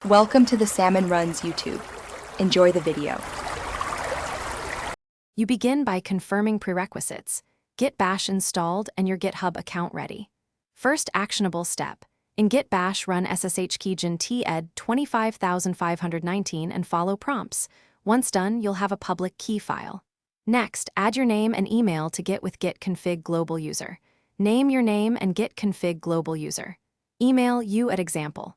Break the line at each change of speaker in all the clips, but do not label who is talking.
Welcome to the Salmon Runs YouTube. Enjoy the video.
You begin by confirming prerequisites, Git Bash installed and your GitHub account ready. First actionable step. In Git Bash, run ssh keygen ted 25519 and follow prompts. Once done, you'll have a public key file. Next, add your name and email to Git with git config global user. Name your name and git config global user. Email you at example.com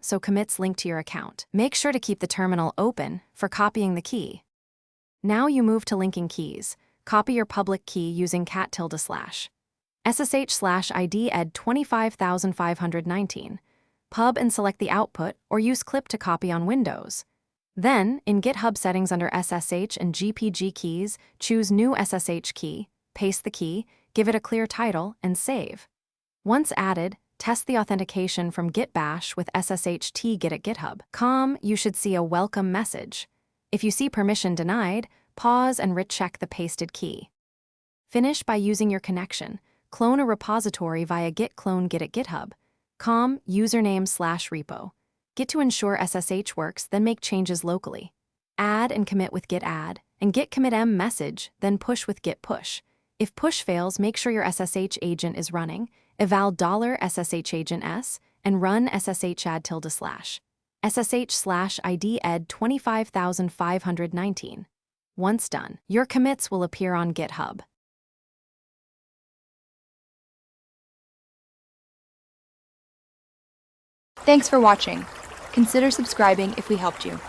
so commits link to your account. Make sure to keep the terminal open for copying the key. Now you move to linking keys. Copy your public key using cat tilde/. SSH/ID ed 25519. Pub and select the output or use clip to copy on Windows. Then, in GitHub settings under SSH and GPG keys, choose New SSH key, paste the key, give it a clear title, and save. Once added, test the authentication from Git Bash with ssh git at github.com. You should see a welcome message. If you see permission denied, pause and recheck the pasted key. Finish by using your connection. Clone a repository via git clone git at github.com username/repo. Git to ensure SSH works, then make changes locally. Add and commit with git add, and git commit m message, then push with git push. If push fails, make sure your SSH agent is running. Eval $SSH agent s and run ssh add tilde/. SSH/ID ed 25519. Once done, your commits will appear on GitHub.
Thanks for watching. Consider subscribing if we helped you.